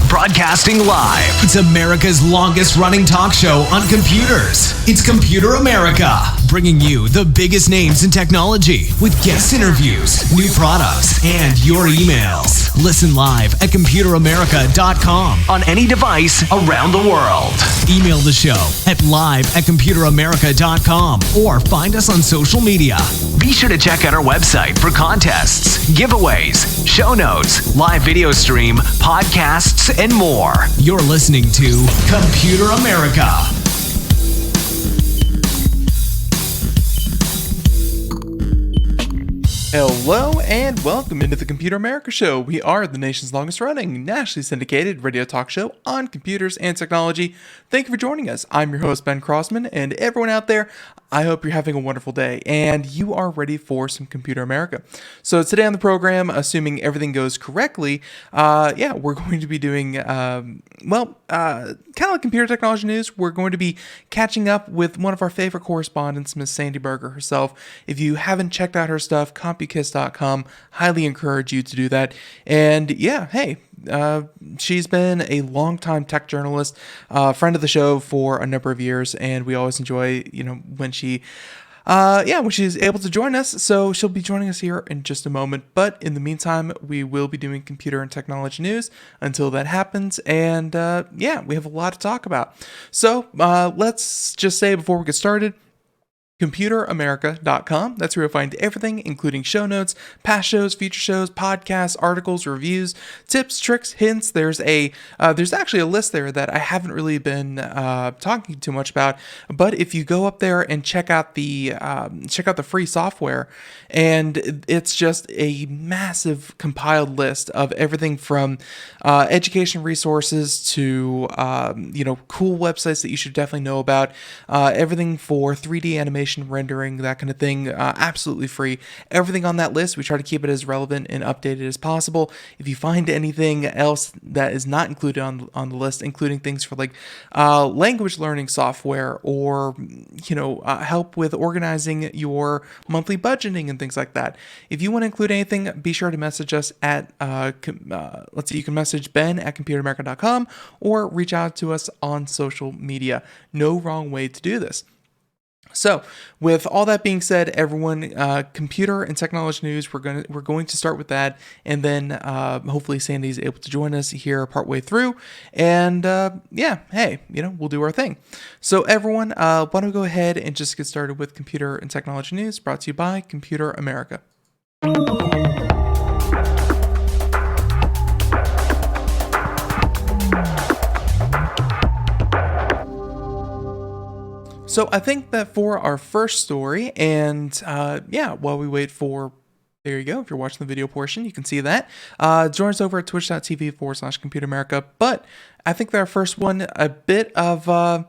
Broadcasting live. It's America's longest running talk show on computers. It's Computer America, bringing you the biggest names in technology with guest interviews, new products, and your emails. Listen live at computeramerica.com on any device around the world. Email the show at live@computeramerica.com or find us on social media. Be sure to check out our website for contests, giveaways, show notes, live video stream, podcasts, and more. You're listening to Computer America. Hello and welcome into the Computer America Show. We are the nation's longest running, nationally syndicated radio talk show on computers and technology. Thank you for joining us. I'm your host, Ben Crossman, and everyone out there, I hope you're having a wonderful day and you are ready for some Computer America. So today on the program, assuming everything goes correctly, we're going to be doing, kind of like computer technology news. We're going to be catching up with one of our favorite correspondents, Miss Sandy Berger herself. If you haven't checked out her stuff, CompuKiss.com, highly encourage you to do that. And yeah, hey, she's been a longtime tech journalist, friend of the show for a number of years, and we always enjoy, when she's able to join us. So she'll be joining us here in just a moment. But in the meantime, we will be doing computer and technology news until that happens. And we have a lot to talk about. So let's just say before we get started, ComputerAmerica.com. That's where you'll find everything, including show notes, past shows, future shows, podcasts, articles, reviews, tips, tricks, hints. There's actually a list there that I haven't really been talking too much about. But if you go up there and check out the free software, and it's just a massive compiled list of everything from education resources to cool websites that you should definitely know about. Everything for 3D animation, rendering, that kind of thing, absolutely free. Everything on that list, we try to keep it as relevant and updated as possible. If you find anything else that is not included on the list, including things for like language learning software or help with organizing your monthly budgeting and things like that, if you want to include anything, be sure to message us at you can message Ben at computeramerica.com or reach out to us on social media. No wrong way to do this. So, with all that being said, everyone, computer and technology news, we're going to start with that, and then hopefully Sandy's able to join us here partway through, and we'll do our thing. So, everyone, why don't we go ahead and just get started with computer and technology news, brought to you by Computer America. So I think that for our first story, and while we wait for, there you go, if you're watching the video portion, you can see that. Join us over at twitch.tv/Computer America. But I think that our first one, a bit of, how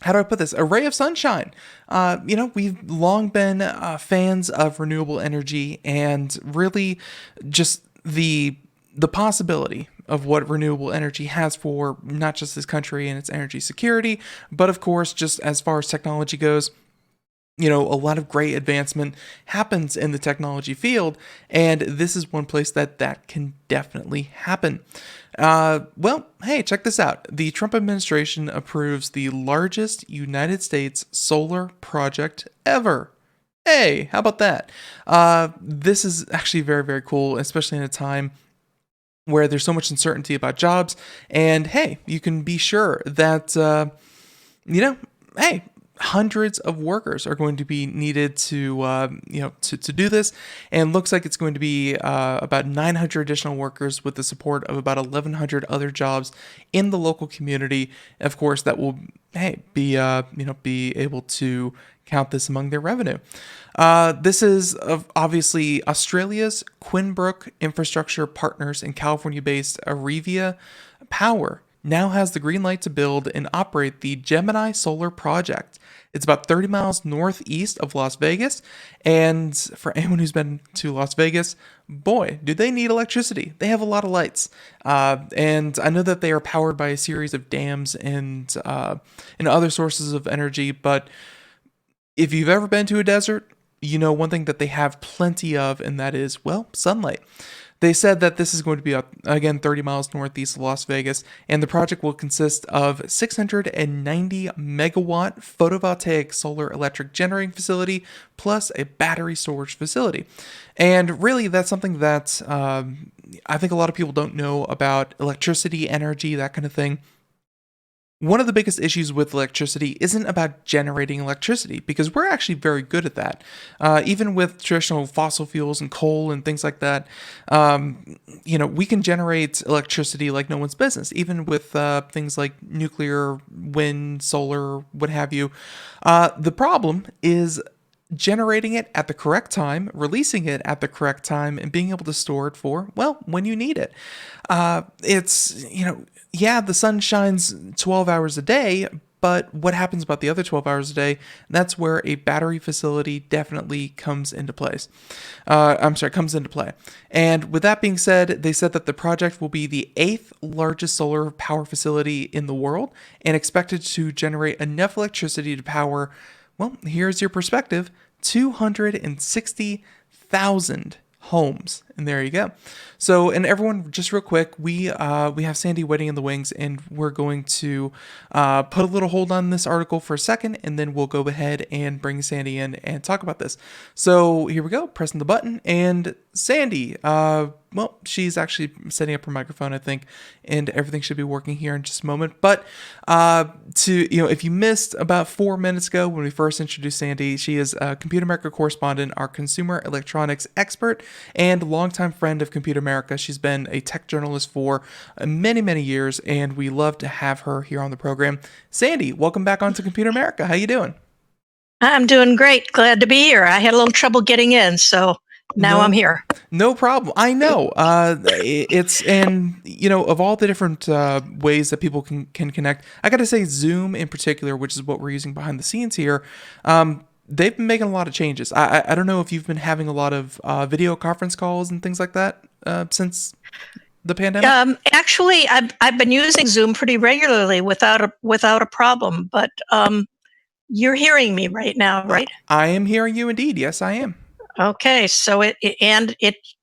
do I put this? A ray of sunshine. We've long been fans of renewable energy and really just the possibility of what renewable energy has for not just this country and its energy security, but of course, just as far as technology goes, a lot of great advancement happens in the technology field, and this is one place that can definitely happen. Hey, check this out. The Trump administration approves the largest United States solar project ever. Hey, how about that? This is actually very, very cool, especially in a time where there's so much uncertainty about jobs. And hey, you can be sure that, hundreds of workers are going to be needed to to do this, and looks like it's going to be about 900 additional workers with the support of about 1,100 other jobs in the local community. Of course, that will be able to count this among their revenue. This is obviously Australia's Quinbrook Infrastructure Partners and California-based Arevia Power now has the green light to build and operate the Gemini Solar Project. It's about 30 miles northeast of Las Vegas, and for anyone who's been to Las Vegas, boy, do they need electricity. They have a lot of lights, and I know that they are powered by a series of dams and other sources of energy, but if you've ever been to a desert, you know one thing that they have plenty of, and that is, well, sunlight. They said that this is going to be, again, 30 miles northeast of Las Vegas, and the project will consist of 690 megawatt photovoltaic solar electric generating facility plus a battery storage facility. And really, that's something that I think a lot of people don't know about electricity, energy, that kind of thing. One of the biggest issues with electricity isn't about generating electricity, because we're actually very good at that. Even with traditional fossil fuels and coal and things like that, we can generate electricity like no one's business, even with things like nuclear, wind, solar, what have you. The problem is generating it at the correct time, releasing it at the correct time, and being able to store it for, well, when you need it. The sun shines 12 hours a day, but what happens about the other 12 hours a day? That's where a battery facility definitely comes into place. Comes into play. And with that being said, they said that the project will be the 8th largest solar power facility in the world and expected to generate enough electricity to power, well, here's your perspective, 260,000 homes. And there you go. So, and everyone, just real quick, we have Sandy waiting in the wings, and we're going to put a little hold on this article for a second, and then we'll go ahead and bring Sandy in and talk about this. So here we go, pressing the button, and Sandy, she's actually setting up her microphone, I think, and everything should be working here in just a moment. But if you missed about 4 minutes ago when we first introduced Sandy, she is a Computer America correspondent, our consumer electronics expert, and longtime friend of Computer America. She's been a tech journalist for many, many years, and we love to have her here on the program. Sandy, welcome back onto Computer America. How you doing? I'm doing great. Glad to be here. I had a little trouble getting in, so now I'm here. No problem. I know. Of all the different ways that people can connect, I got to say Zoom in particular, which is what we're using behind the scenes here. They've been making a lot of changes. I don't know if you've been having a lot of video conference calls and things like that since the pandemic. Actually, I've been using Zoom pretty regularly without a problem. But you're hearing me right now, right? I am hearing you indeed. Yes, I am. Okay, so it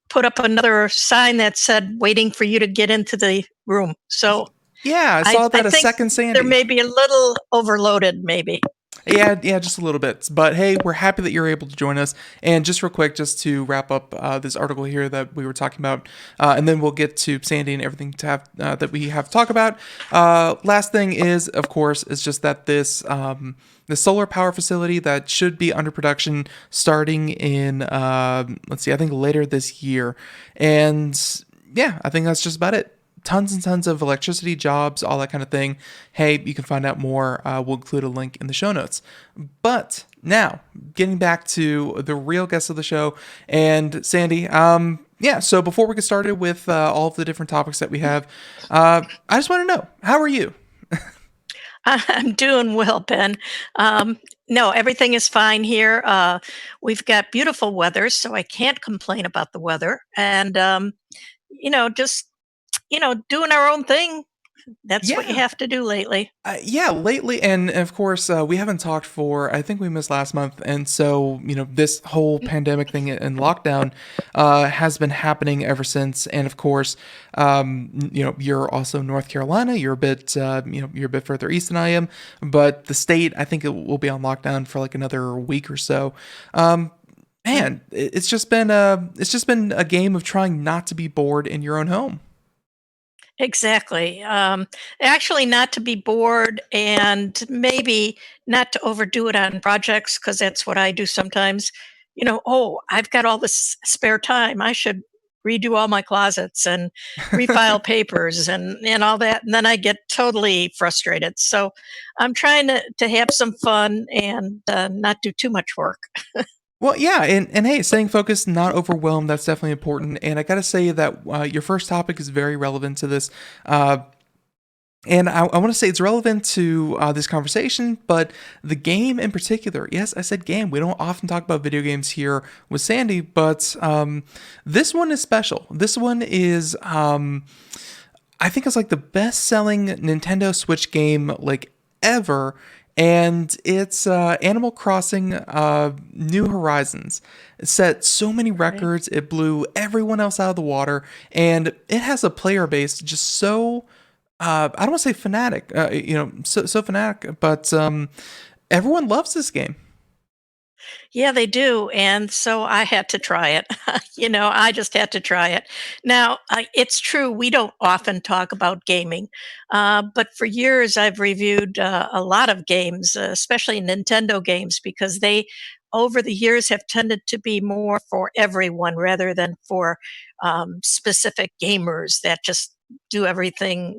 put up another sign that said "waiting for you to get into the room." So yeah, I saw that a second Sandy. There may be a little overloaded, maybe. Yeah, just a little bit. But hey, we're happy that you're able to join us. And just real quick, just to wrap up this article here that we were talking about, and then we'll get to Sandy and everything to have that we have to talk about. Last thing is, of course, is just that this the solar power facility that should be under production starting in I think later this year. And yeah, I think that's just about it. Tons and tons of electricity, jobs, all that kind of thing. Hey, you can find out more. We'll include a link in the show notes. But now, getting back to the real guest of the show, and Sandy, so before we get started with all of the different topics that we have, I just want to know, how are you? I'm doing well, Ben. No, everything is fine here. We've got beautiful weather, so I can't complain about the weather. And, doing our own thing. That's what you have to do lately. Lately. And of course, we haven't talked for, I think we missed last month. And so, this whole pandemic thing and lockdown has been happening ever since. And of course, you're also North Carolina. You're a bit, you're a bit further east than I am. But the state, I think it will be on lockdown for like another week or so. Man, it's just been a game of trying not to be bored in your own home. Exactly. Actually, not to be bored and maybe not to overdo it on projects because that's what I do sometimes. Oh, I've got all this spare time. I should redo all my closets and refile papers and all that. And then I get totally frustrated. So I'm trying to have some fun and not do too much work. Well, yeah, and hey, staying focused, not overwhelmed, that's definitely important. And I gotta say that your first topic is very relevant to this. Uh, and I want to say it's relevant to this conversation, but the game in particular. Yes, I said game. We don't often talk about video games here with Sandy, but this one is special. This one is, I think it's like the best selling Nintendo Switch game like ever. And it's Animal Crossing New Horizons. It set so many Right. records, it blew everyone else out of the water, and it has a player base just so I don't want to say fanatic, so fanatic, but everyone loves this game. Yeah, they do. And so I had to try it. I just had to try it. Now, it's true, we don't often talk about gaming, but for years I've reviewed a lot of games, especially Nintendo games, because they, over the years, have tended to be more for everyone rather than for specific gamers that just do everything,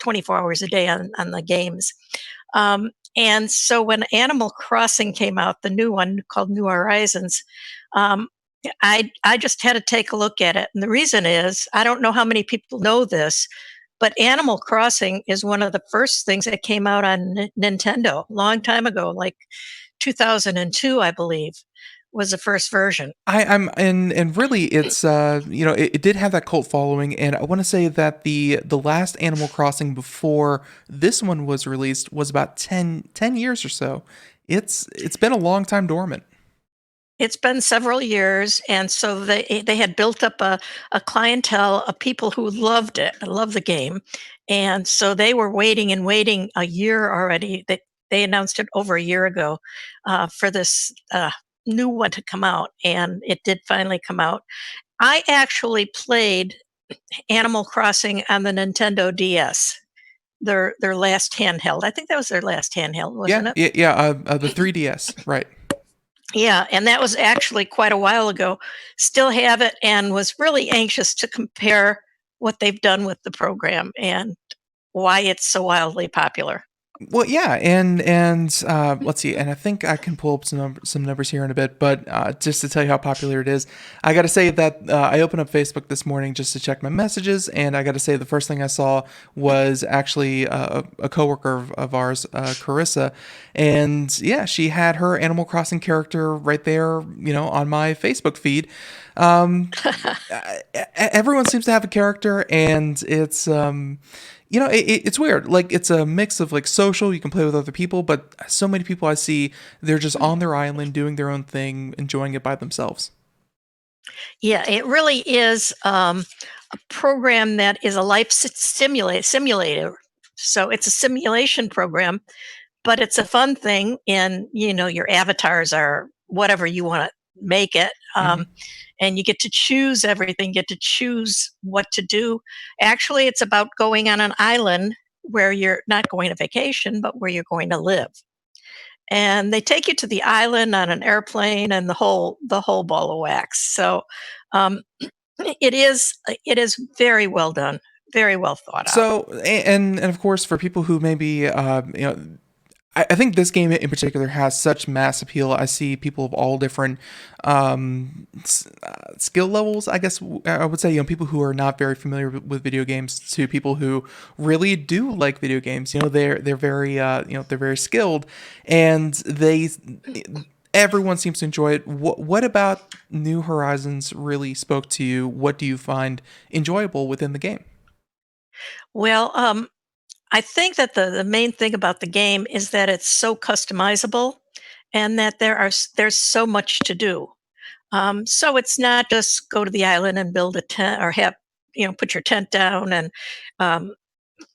24 hours a day on the games. And so when Animal Crossing came out, the new one called New Horizons, um, I just had to take a look at it. And the reason is I don't know how many people know this, but Animal Crossing is one of the first things that came out on Nintendo a long time ago, like 2002, I believe, was the first version. I'm and really it's it did have that cult following, and I want to say that the last Animal Crossing before this one was released was about ten years or so. It's been a long time dormant. It's been several years, and so they had built up a clientele of people who loved it, loved the game, and so they were waiting and waiting a year already. They announced it over a year ago for this new one to come out, and it did finally come out. I actually played Animal Crossing on the Nintendo DS, their last handheld. I think that was their last handheld, Yeah, wasn't it? yeah, yeah. The 3DS, right? Yeah, and that was actually quite a while ago. Still have it and was really anxious to compare what they've done with the program and why it's so wildly popular. Well, yeah, and let's see, and I think I can pull up some numbers here in a bit, but just to tell you how popular it is, I got to say that I opened up Facebook this morning just to check my messages, and I got to say the first thing I saw was actually a coworker of ours, Carissa, and yeah, she had her Animal Crossing character right there, on my Facebook feed. Everyone seems to have a character, and it's weird. Like it's a mix of like social, you can play with other people, but so many people I see, they're just on their island doing their own thing, enjoying it by themselves. Yeah, it really is a program that is a life simulator. So it's a simulation program, but it's a fun thing. And your avatars are whatever you want to make it. Hmm. And you get to choose everything, get to choose what to do. Actually, it's about going on an island where you're not going to vacation, but where you're going to live. And they take you to the island on an airplane and the whole ball of wax. So um, it is very well done, very well thought out. So and of course for people who maybe I think this game in particular has such mass appeal. I see people of all different skill levels. I guess I would say people who are not very familiar with video games to people who really do like video games. They're very they're very skilled, and everyone seems to enjoy it. What about New Horizons really spoke to you? What do you find enjoyable within the game? Well, I think that the main thing about the game is that it's so customizable, and that there's so much to do. So it's not just go to the island and build a tent or have put your tent down and um,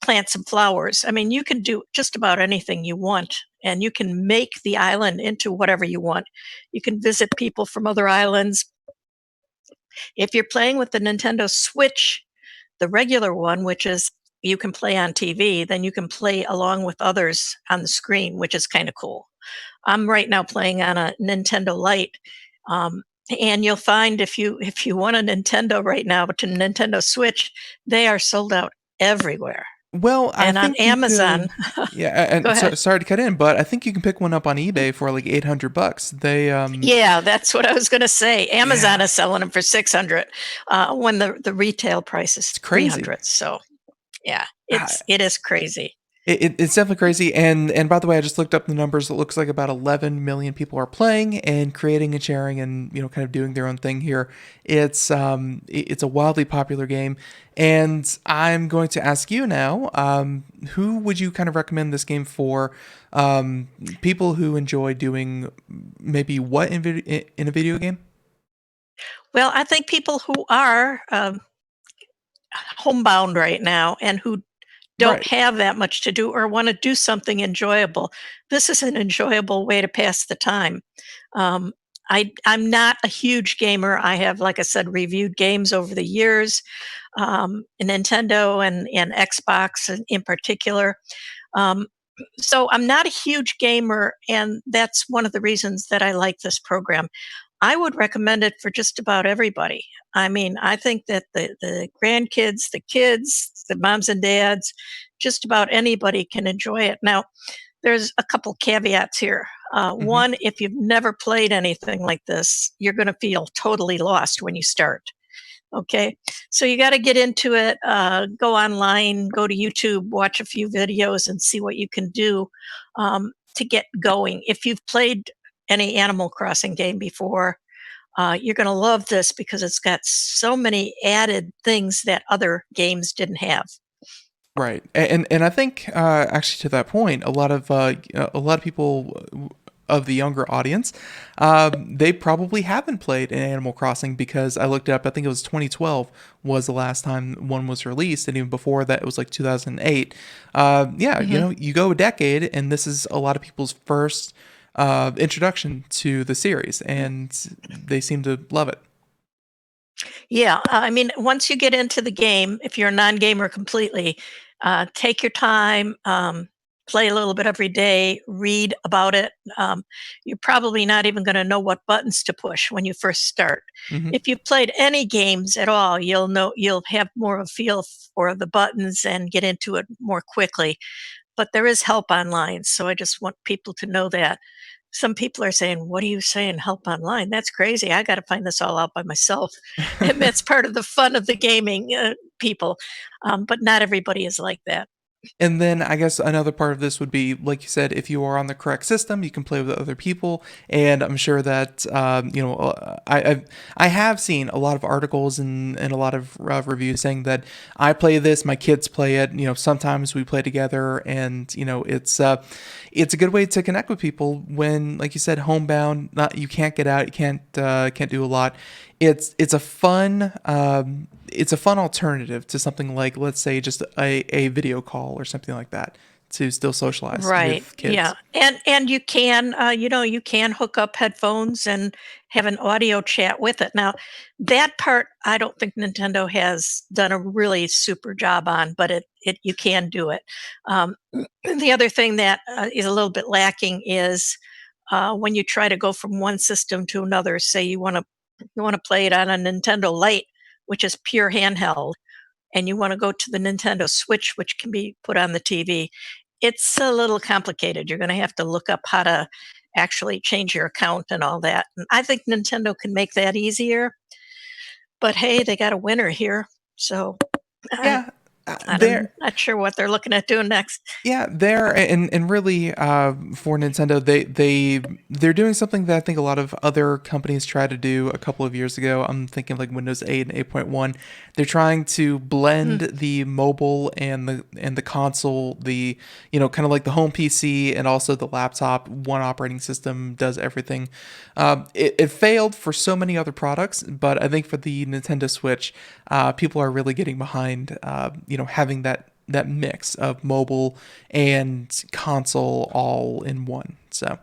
plant some flowers. I mean, you can do just about anything you want, and you can make the island into whatever you want. You can visit people from other islands. If you're playing with the Nintendo Switch, the regular one, which is you can play on TV, then you can play along with others on the screen, which is kind of cool. I'm right now playing on a Nintendo Lite, um, and you'll find if you want a Nintendo right now, but to Nintendo Switch, they are sold out everywhere. Well, I And on think you Amazon, could. Yeah, go and ahead. sorry to cut in, but I think you can pick one up on eBay for like $800. Yeah, that's what I was going to say. Amazon Yeah, is selling them for 600 when the retail price is it's crazy. 300. So yeah, I, it is crazy. it's definitely crazy. And by the way, I just looked up the numbers. It looks like about 11 million people are playing and creating and sharing and kind of doing their own thing here. It's a wildly popular game. And I'm going to ask you now, who would you kind of recommend this game for? People who enjoy doing maybe what in a video game? Well, I think people who are homebound right now and who don't Right. have that much to do or want to do something enjoyable, this is an enjoyable way to pass the time. Um, I'm not a huge gamer. I have, like I said, reviewed games over the years, Nintendo and Xbox in particular. Um, so I'm not a huge gamer, and that's one of the reasons that I like this program. I would recommend it for just about everybody. I mean, I think that the grandkids, the kids, the moms and dads, just about anybody can enjoy it. Now, there's a couple caveats here. Hmm. One, if you've never played anything like this, you're going to feel totally lost when you start. Okay. So you got to get into it, go online, go to YouTube, watch a few videos, and see what you can do to get going. If you've played any Animal Crossing game before, you're going to love this because it's got so many added things that other games didn't have. Right, and I think actually to that point, a lot of people of the younger audience, they probably haven't played an Animal Crossing because I looked up. I think it was 2012 was the last time one was released, and even before that, it was like 2008. Yeah, Mhm. you go a decade, and this is a lot of people's first introduction to the series, and they seem to love it. Yeah, I mean, once you get into the game, if you're a non-gamer completely, take your time, play a little bit every day, read about it. You're probably not even going to know what buttons to push when you first start. Hmm. If you've played any games at all, you'll have more of a feel for the buttons and get into it more quickly. But there is help online, so I just want people to know that. Some people are saying, "What are you saying, help online? That's crazy. I gotta find this all out by myself." And that's part of the fun of the gaming, people, but not everybody is like that. And then I guess another part of this would be, like you said, if you are on the correct system, you can play with other people. And I'm sure that I have seen a lot of articles and a lot of reviews saying that I play this, my kids play it. Sometimes we play together, and it's a good way to connect with people when, like you said, homebound. Not you can't get out, you can't do a lot. It's a fun alternative to something like, let's say, just a video call or something like that to still socialize Right. with Yeah. kids. And you can, you can hook up headphones and have an audio chat with it. Now, that part I don't think Nintendo has done a really super job on, but it you can do it. Um, the other thing that is a little bit lacking is when you try to go from one system to another. Say you want to play it on a Nintendo Lite, which is pure handheld, and you want to go to the Nintendo Switch, which can be put on the TV, it's a little complicated. You're going to have to look up how to actually change your account and all that. And I think Nintendo can make that easier. But hey, they got a winner here. So I, Yeah, I'm there. not sure what they're looking at doing next. Yeah, and really for Nintendo, they're doing something that I think a lot of other companies tried to do a couple of years ago. I'm thinking like Windows 8 and 8.1. They're trying to blend Mm, the mobile and the console, the kind of like the home PC and also the laptop. One operating system does everything. It failed for so many other products, but I think for the Nintendo Switch, people are really getting behind having that mix of mobile and console all in one. So,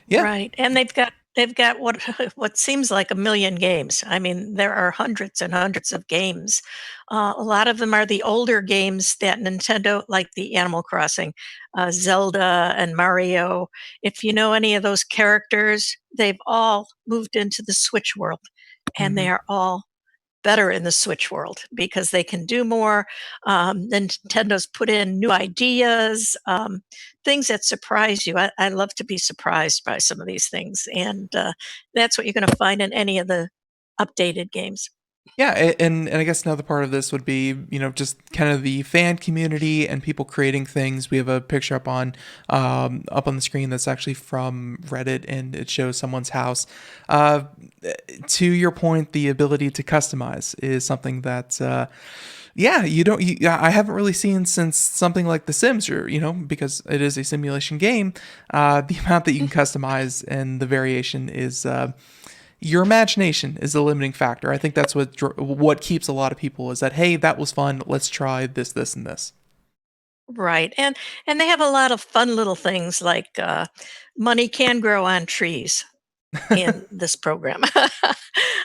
yeah. right. And they've got they've got what what seems like a million games. I mean, there are hundreds and hundreds of games. A lot of them are the older games that Nintendo, like the Animal Crossing, Zelda, and Mario. If you know any of those characters, they've all moved into the Switch world, and they Hmm. are all better in the Switch world because they can do more. Nintendo's put in new ideas, things that surprise you. I love to be surprised by some of these things, and that's what you're going to find in any of the updated games. Yeah, and I guess another part of this would be, just kind of the fan community and people creating things. We have a picture up on the screen that's actually from Reddit, and it shows someone's house. Uh, to your point, the ability to customize is something that, yeah, I haven't really seen since something like The Sims, or because it is a simulation game. The amount that you can customize and the variation is. Your imagination is the limiting factor. I think that's what keeps a lot of people is that, hey, that was fun. Let's try this, this, and this. Right, and they have a lot of fun little things like money can grow on trees in this program.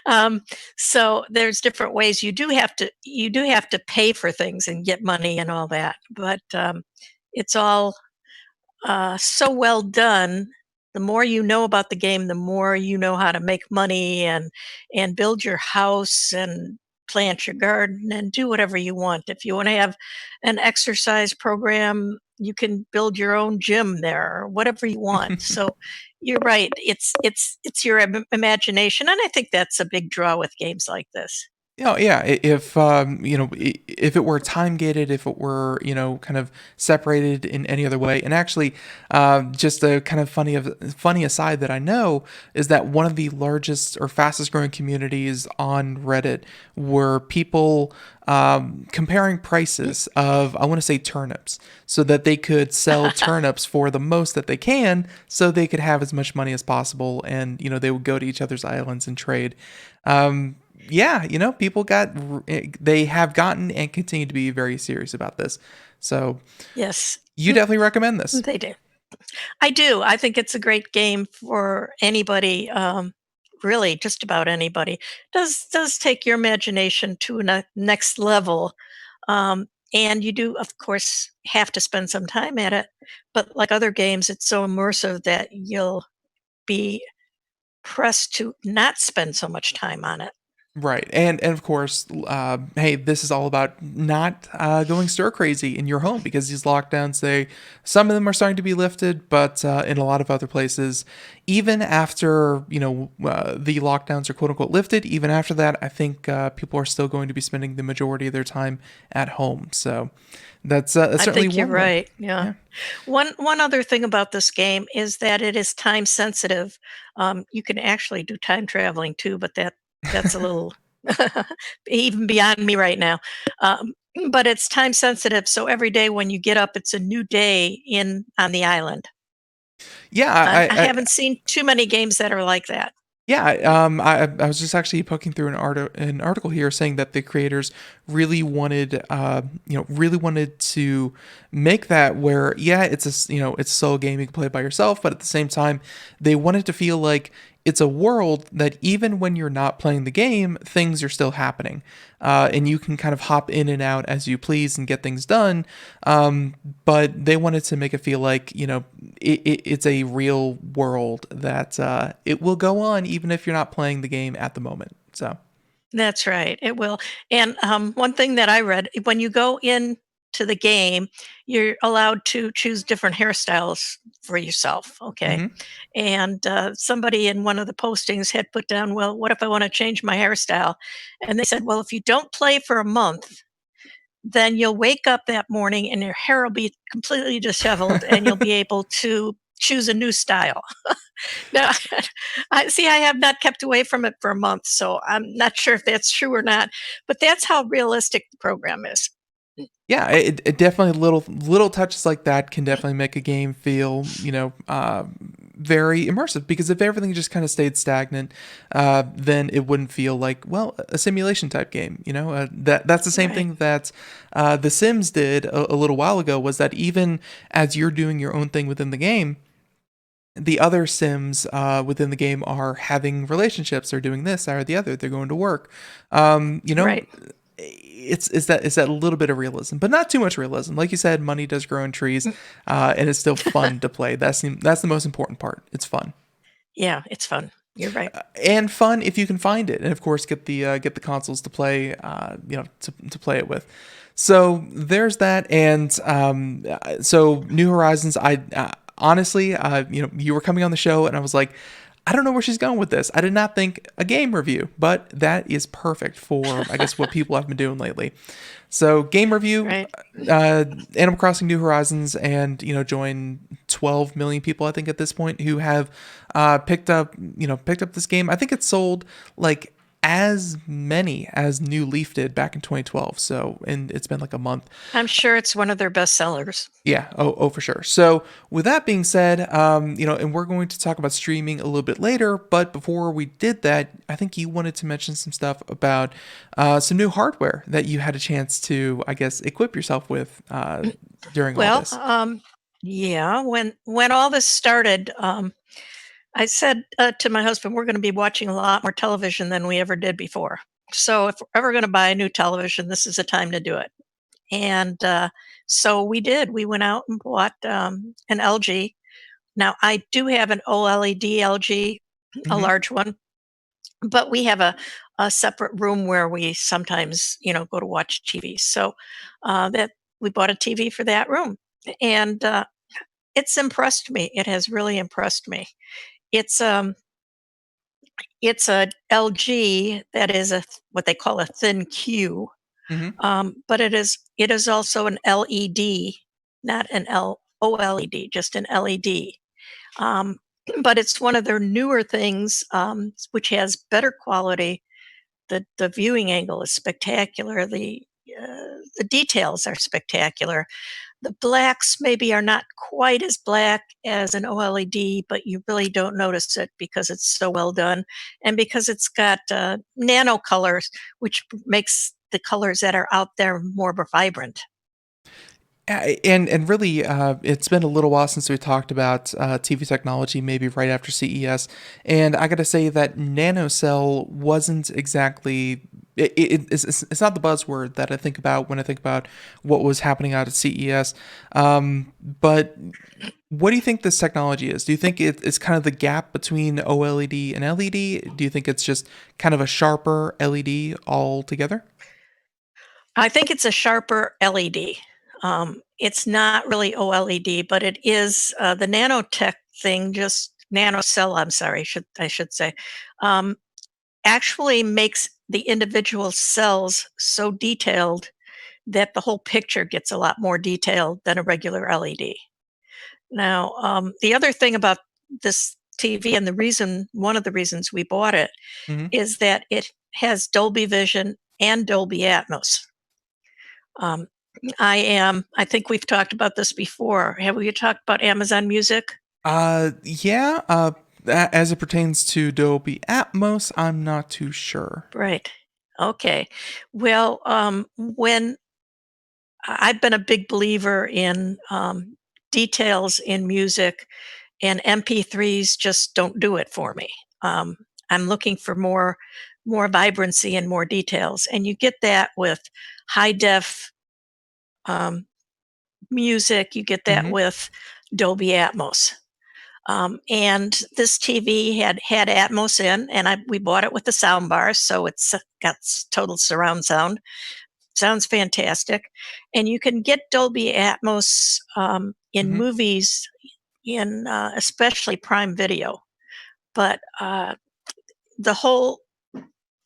um, so there's different ways you do have to pay for things and get money and all that, but it's all so well done. The more you know about the game, the more you know how to make money and build your house and plant your garden and do whatever you want. If you want to have an exercise program, you can build your own gym there or whatever you want. So you're right. It's your imagination, and I think that's a big draw with games like this. Yeah. If if it were time gated, if it were kind of separated in any other way, and actually, just a kind of funny aside that I know is that one of the largest or fastest growing communities on Reddit were people comparing prices of, I want to say, turnips, so that they could sell turnips for the most that they can, so they could have as much money as possible, and they would go to each other's islands and trade. Yeah, people they have gotten and continue to be very serious about this. So Yes, you definitely recommend this. they do. I do. I think it's a great game for anybody, really just about anybody. Does take your imagination to a next level, and you do, of course, have to spend some time at it. But like other games, it's so immersive that you'll be pressed to not spend so much time on it. Right, and of course, hey, this is all about not going stir crazy in your home, because these lockdowns, some of them are starting to be lifted, but in a lot of other places, even after the lockdowns are quote unquote lifted, even after that, I think people are still going to be spending the majority of their time at home. So that's I certainly think you're one way. right. Yeah. Yeah. One other thing about this game is that it is time sensitive. You can actually do time traveling too, but that's a little even beyond me right now. Um, but it's time sensitive, so every day when you get up, it's a new day in on the island. Yeah, I haven't seen too many games that are like that. Yeah, I was just actually poking through an article here saying that the creators really wanted to make that where, yeah, it's a solo game you can play by yourself, but at the same time they wanted to feel like it's a world that even when you're not playing the game, things are still happening, and you can kind of hop in and out as you please and get things done. But they wanted to make it feel like it's a real world that it will go on even if you're not playing the game at the moment. So That's right, it will. And, one thing that I read, when you go in to the game, you're allowed to choose different hairstyles for yourself, okay? mhm. And, somebody in one of the postings had put down, "Well, what if I wanna change my hairstyle?" And they said, "Well, if you don't play for a month, then you'll wake up that morning and your hair will be completely disheveled, and you'll be able to choose a new style." Now, I see I have not kept away from it for a month, so I'm not sure if that's true or not, but that's how realistic the program is. Yeah, it definitely, little touches like that can definitely make a game feel, very immersive. Because if everything just kind of stayed stagnant, then it wouldn't feel like, well, a simulation type game. That's the same Right. thing that The Sims did a little while ago. Was that even as you're doing your own thing within the game, the other Sims within the game are having relationships. They're doing this or the other. They're going to work. You know, Right. it's that little bit of realism, but not too much realism. Like you said, money does grow on trees, and it's still fun to play. That's the most important part. It's fun Yeah, it's fun. You're right. and fun if you can find it, and of course get the consoles to play, to play it with. So there's that, and so New Horizons. I honestly, you were coming on the show, and I was like, I don't know where she's going with this. I did not think a game review, but that is perfect for, I guess, what people have been doing lately. So game review, Right. Animal Crossing New Horizons, and join 12 million people, I think, at this point, who have picked up this game. I think it's sold like as many as New Leaf did back in 2012. So, and it's been like a month. I'm sure it's one of their best sellers. Yeah. Oh, for sure. So, with that being said, and we're going to talk about streaming a little bit later. But before we did that, I think you wanted to mention some stuff about some new hardware that you had a chance to, I guess, equip yourself with during all Well, this. yeah, when all this started, I said to my husband, "We're going to be watching a lot more television than we ever did before. So if we're ever going to buy a new television, this is the time to do it." And so we did. We went out and bought an LG. Now I do have an OLED LG, a Hmm. large one, but we have a separate room where we sometimes, go to watch TV. So that we bought a TV for that room, and it's impressed me. It has really impressed me. It's um it's a LG that is what they call a thin Q, Hmm. but it is also an LED, not an OLED, just an LED. Um, but it's one of their newer things, which has better quality. The viewing angle is spectacular. The details are spectacular. The blacks maybe are not quite as black as an OLED, but you really don't notice it because it's so well done, and because it's got nano colors, which makes the colors that are out there more vibrant. And really, it's been a little while since we talked about TV technology, maybe right after CES. And I got to say that NanoCell wasn't exactly. It's not the buzzword that I think about when I think about what was happening out at CES. But what do you think this technology is? Do you think it's kind of the gap between OLED and LED? Do you think it's just kind of a sharper LED altogether? I think it's a sharper LED. It's not really OLED, but it is the nanotech thing. Just nanocell. I'm sorry, I should say. Um, Actually makes the individual cells so detailed that the whole picture gets a lot more detailed than a regular LED. Now, the other thing about this TV, and one of the reasons we bought it, Hmm. is that it has Dolby Vision and Dolby Atmos. Um, I think we've talked about this before. Have we talked about Amazon Music? Yeah. As it pertains to Dolby Atmos, I'm not too sure. Right. Okay. Well, when I've been a big believer in details in music, and MP3s just don't do it for me. Um, I'm looking for more vibrancy and more details, and you get that with high def um, music. You get that Hmm. with Dolby Atmos. And this TV had Atmos in, and we bought it with the sound bars, so it's got total surround sound. Sounds fantastic, and you can get Dolby Atmos in Hmm. movies, in especially Prime Video. But the whole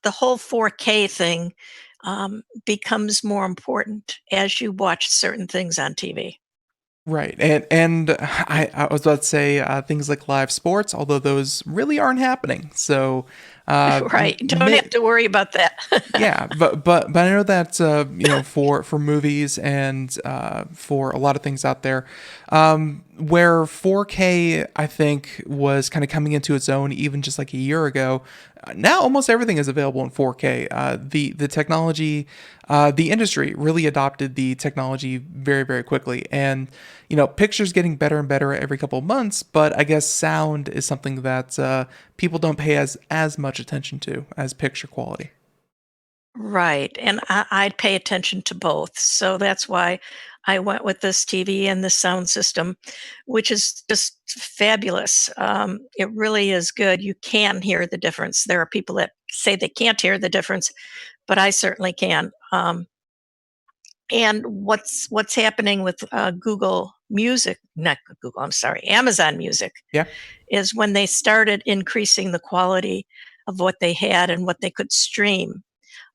the whole 4K thing becomes more important as you watch certain things on TV. Right, and I was about to say things like live sports, although those really aren't happening. So Right. Don't have to worry about that. Yeah, but I know that for movies and for a lot of things out there, where 4K I think was kind of coming into its own even just like a year ago. Now almost everything is available in 4K. The technology, the industry really adopted the technology very very quickly, and pictures getting better and better every couple of months. But I guess sound is something that people don't pay as much attention to as picture quality. Right, and I'd pay attention to both, so that's why I went with this TV and this sound system, which is just fabulous. It really is good. You can hear the difference. There are people that say they can't hear the difference, but I certainly can. And what's happening with Google Music, not Google, I'm sorry, Amazon Music, Yeah. is when they started increasing the quality of what they had and what they could stream.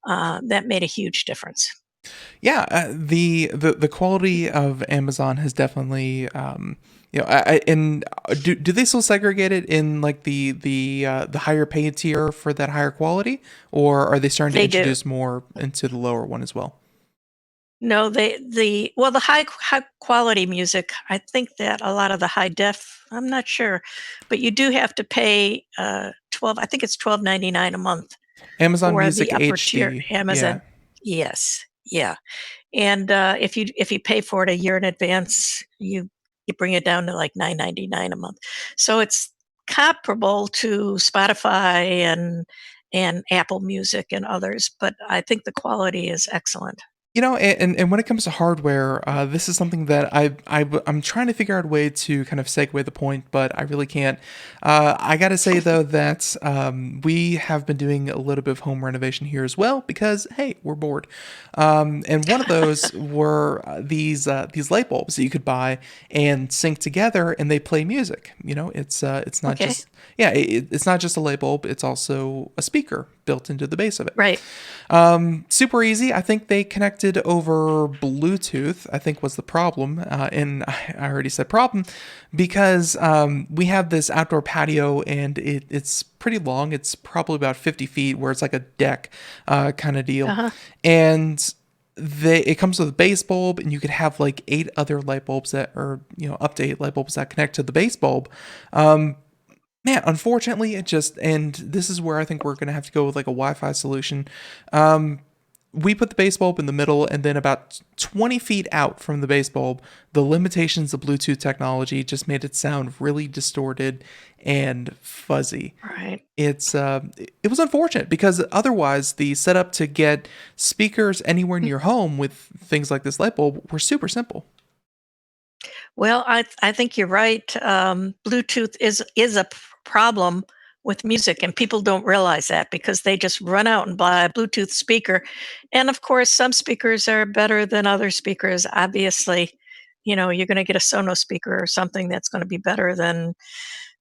That made a huge difference. Yeah, the quality of Amazon has definitely, and do they still segregate it in like the higher paid tier for that higher quality, or are they starting to They do. introduce more into the lower one as well? No, the high quality music, I think that a lot of the high def, I'm not sure, but you do have to pay 12, I think it's 12.99 a month Amazon for Music the upper tier HD, Amazon. yeah. Yes. Yeah. And if you pay for it a year in advance, you bring it down to like 9.99 a month. So it's comparable to Spotify and Apple Music and others, but I think the quality is excellent. And when it comes to hardware, this is something that I'm trying to figure out a way to kind of segue the point, but I really can't. I gotta say though that we have been doing a little bit of home renovation here as well because hey, we're bored. And one of those were these light bulbs that you could buy and sync together, and they play music. It's not Okay. just it's not just a light bulb; it's also a speaker built into the base of it. Right. Super easy. I think they connected over Bluetooth, I think was the problem. And I already said problem because we have this outdoor patio and it's pretty long. It's probably about 50 feet where it's like a deck kind of deal. Uh-huh. And it comes with a base bulb, and you could have like 8 other light bulbs that are, up to 8 light bulbs that connect to the base bulb. Man, unfortunately, and this is where I think we're going to have to go with like a Wi-Fi solution. We put the base bulb in the middle, and then about 20 feet out from the base bulb, the limitations of Bluetooth technology just made it sound really distorted and fuzzy. Right. It was unfortunate because otherwise the setup to get speakers anywhere in your home with things like this light bulb were super simple. Well, I think you're right. Bluetooth is a problem with music, and people don't realize that because they just run out and buy a Bluetooth speaker. And of course, some speakers are better than other speakers. Obviously, you're going to get a Sonos speaker or something that's going to be better than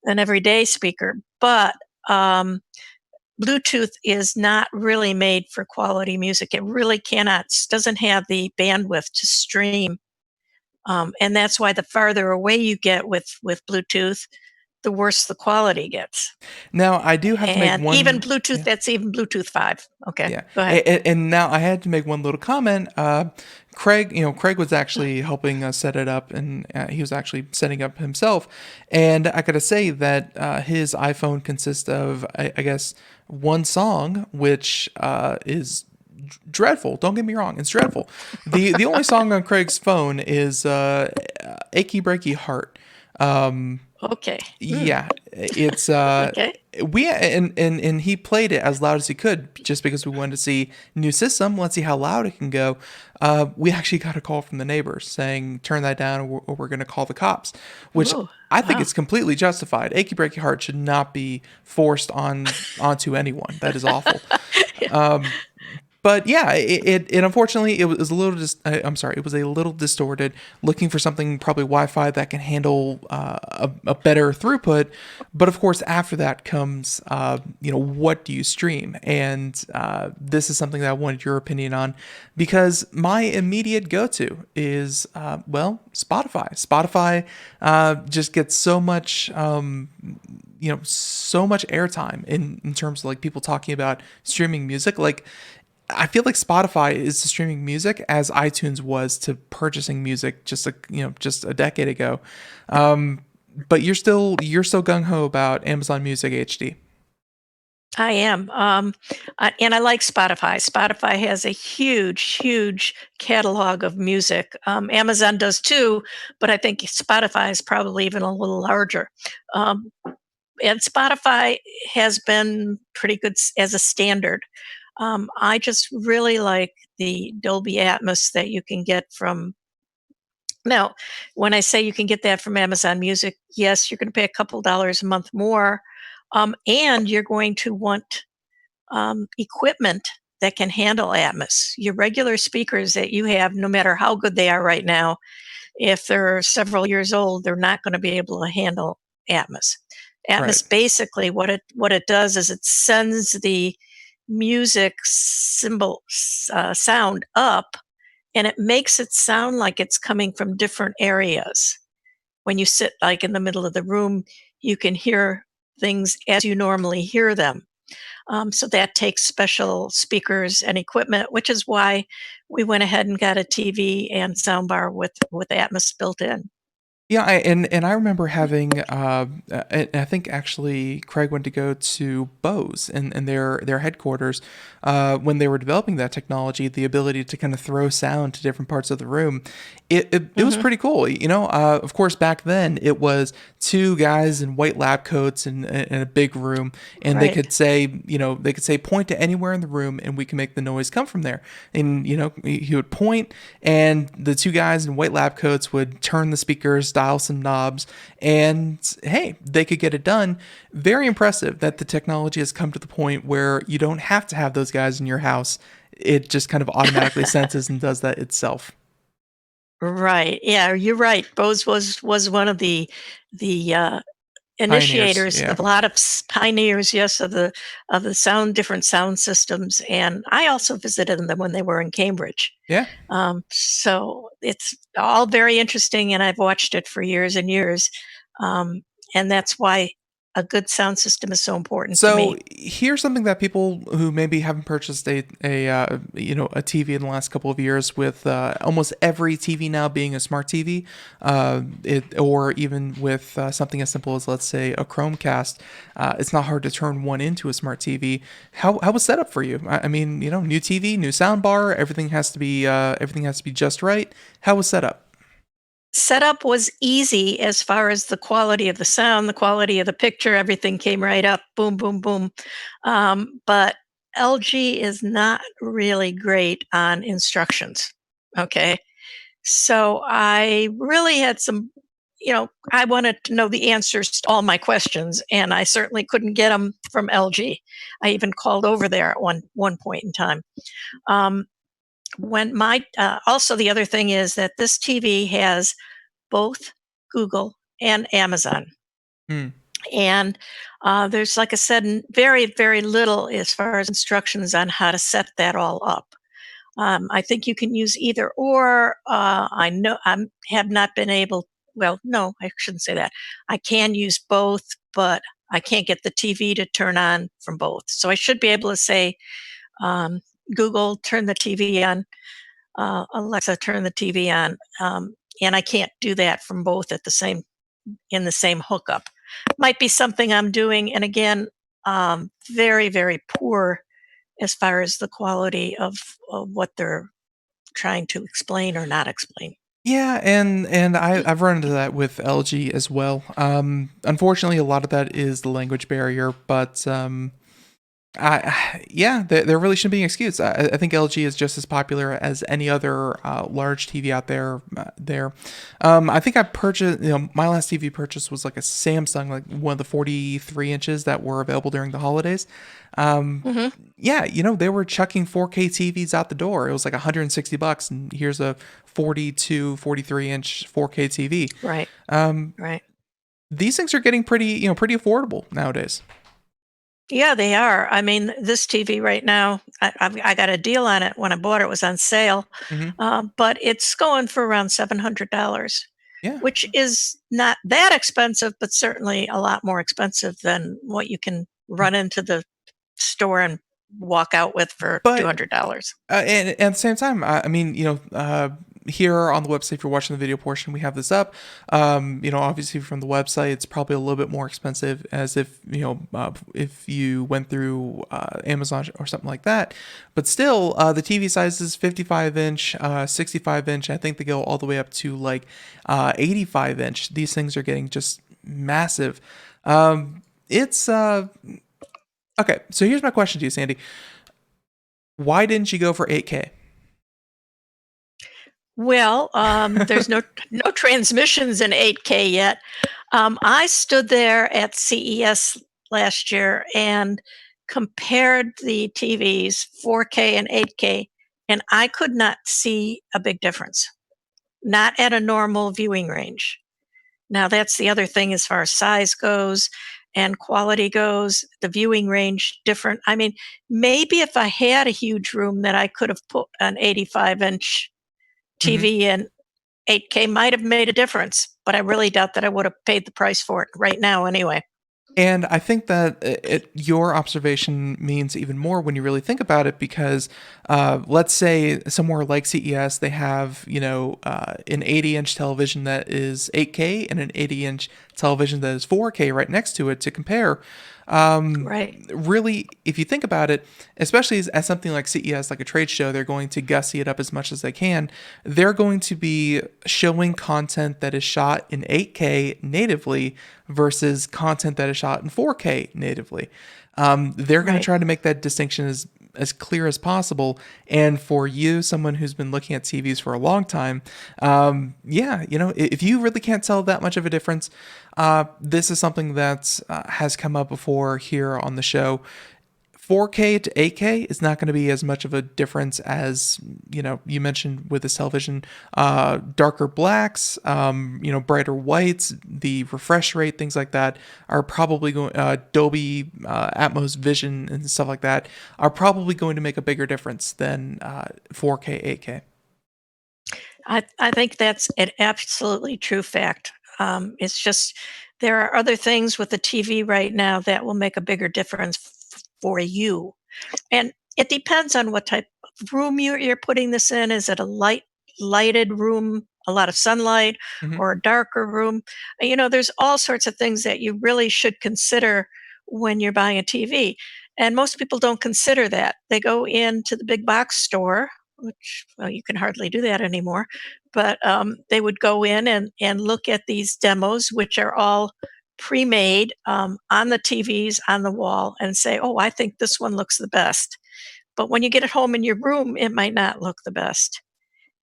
an everyday speaker. But Bluetooth is not really made for quality music. It really doesn't have the bandwidth to stream, and that's why the farther away you get with Bluetooth, the worse the quality gets. Now I do have to make And even one. Bluetooth, Yeah. that's even Bluetooth 5. Okay, Yeah, go ahead. and now I had to make one little comment. Craig, Craig was actually helping us set it up, and he was actually setting up himself. And I gotta say that his iPhone consists of, I guess, one song, which is dreadful. Don't get me wrong, it's dreadful. The only song on Craig's phone is "Achy Breaky Heart." Okay. Yeah, it's Okay. we and he played it as loud as he could just because we wanted to see new system. Let's see how loud it can go. We actually got a call from the neighbors saying turn that down or we're going to call the cops, which Whoa. I think Wow. it's completely justified. Achy breaky heart should not be forced onto anyone. That is awful. But yeah, it unfortunately it was a little I'm sorry, it was a little distorted. Looking for something probably Wi-Fi that can handle a better throughput, but of course after that comes what do you stream? And this is something that I wanted your opinion on because my immediate go-to is Spotify. Spotify just gets so much so much airtime in terms of like people talking about streaming music. Like I feel like Spotify is to streaming music as iTunes was to purchasing music just a decade ago. But you're still gung ho about Amazon Music HD. I am. And I like Spotify. Spotify has a huge, huge catalog of music. Amazon does too, but I think Spotify is probably even a little larger. Um, and Spotify has been pretty good as a standard. I just really like the Dolby Atmos that you can get from. Now, when I say you can get that from Amazon Music, yes, you're going to pay a couple dollars a month more, and you're going to want equipment that can handle Atmos. Your regular speakers that you have, no matter how good they are right now, if they're several years old, they're not going to be able to handle Atmos. Right. Atmos basically what it does is it sends the music symbol sound up, and it makes it sound like it's coming from different areas. When you sit like in the middle of the room, you can hear things as you normally hear them. So that takes special speakers and equipment, which is why we went ahead and got a TV and soundbar with Atmos built in. Yeah, and I remember having, I think actually Craig went to go to Bose and their headquarters when they were developing that technology, the ability to kind of throw sound to different parts of the room. It was Hmm. pretty cool, you know. Of course, back then it was two guys in white lab coats in a big room, and Right. they could say point to anywhere in the room, and we can make the noise come from there. And he would point, and the two guys in white lab coats would turn the speakers, dial some knobs, and hey, they could get it done. Very impressive that the technology has come to the point where you don't have to have those guys in your house. It just kind of automatically senses and does that itself. Right. Yeah, you're right. Bose was one of the Pioneers, initiators yeah. of a lot of pioneers, yes, of the different sound systems. And I also visited them when they were in Cambridge. Yeah. So it's all very interesting, and I've watched it for years and years. Um, and that's why a good sound system is so important to So me. here's something that people who maybe haven't purchased a TV in the last couple of years, with almost every TV now being a smart TV, or even with something as simple as, let's say, a Chromecast, it's not hard to turn one into a smart TV. How was set up for you? I mean, new TV, new soundbar, everything has to be just right. How was set up? Setup was easy as far as the quality of the sound, the quality of the picture, everything came right up, boom, boom, boom. But LG is not really great on instructions. Okay. So I really had I wanted to know the answers to all my questions, and I certainly couldn't get them from LG. I even called over there at one point in time. Um, when my Also, the other thing is that this TV has both Google and Amazon. Hmm. And there's, like I said, very, very little as far as instructions on how to set that all up. I think you can use either or. I know I have not been able. Well, no, I shouldn't say that. I can use both, but I can't get the TV to turn on from both. So I should be able to say, um, Google, turn the TV on. Alexa, turn the TV on. And I can't do that from both at the same in the same hookup. Might be something I'm doing, and again, very, very poor as far as the quality of what they're trying to explain or not explain. Yeah, and I've run into that with LG as well. Unfortunately, a lot of that is the language barrier, but yeah, there really shouldn't be an excuse. I think LG is just as popular as any other large TV out there. I think I purchased. My last TV purchase was like a Samsung, like one of the 43 inches that were available during the holidays. Um, Hmm. yeah, they were chucking 4K TVs out the door. It was like $160, and here's a 42, 43-inch 4K TV. Right, Um, right. these things are getting pretty affordable nowadays. Yeah, they are. I mean, this TV right now, I got a deal on it when I bought it. It was on sale, Hmm. but it's going for around $700. Yeah. which is not that expensive, but certainly a lot more expensive than what you can run into the store and walk out with for But $200. and at the same time, I mean, here on the website, if you're watching the video portion, we have this up. Obviously from the website, it's probably a little bit more expensive, as if you went through Amazon or something like that. But still, the TV size is 55 inch, 65 inch. I think they go all the way up to like 85 inch. These things are getting just massive. It's okay. So here's my question to you, Sandy. Why didn't you go for 8K? Well, there's no transmissions in 8K yet. I stood there at CES last year and compared the TVs 4K and 8K, and I could not see a big difference. Not at a normal viewing range. Now, that's the other thing as far as size goes and quality goes, the viewing range different. I mean, maybe if I had a huge room that I could have put an 85-inch TV in, 8K might have made a difference, but I really doubt that I would have paid the price for it right now anyway. And I think that your observation means even more when you really think about it, because let's say somewhere like CES, they have, an 80-inch television that is 8K and an 80-inch television that is 4K right next to it to compare. Right. Really, if you think about it, especially as something like CES, like a trade show, they're going to gussy it up as much as they can. They're going to be showing content that is shot in 8K natively versus content that is shot in 4K natively. They're going to Right. try to make that distinction as clear as possible. And for you, someone who's been looking at TVs for a long time, if you really can't tell that much of a difference, this is something that has come up before here on the show. 4K to 8K is not going to be as much of a difference as you mentioned with this television. Darker blacks, brighter whites, the refresh rate, things like that are probably going. Dolby Atmos Vision and stuff like that are probably going to make a bigger difference than 4K, 8K. I think that's an absolutely true fact. It's just there are other things with the TV right now that will make a bigger difference for you. And it depends on what type of room you're putting this in. Is it a lighted room, a lot of sunlight, Hmm. or a darker room? There's all sorts of things that you really should consider when you're buying a TV. And most people don't consider that. They go into the big box store, which, well, you can hardly do that anymore, but they would go in and look at these demos, which are all pre-made on the TVs on the wall, and say, "Oh, I think this one looks the best." But when you get it home in your room, it might not look the best,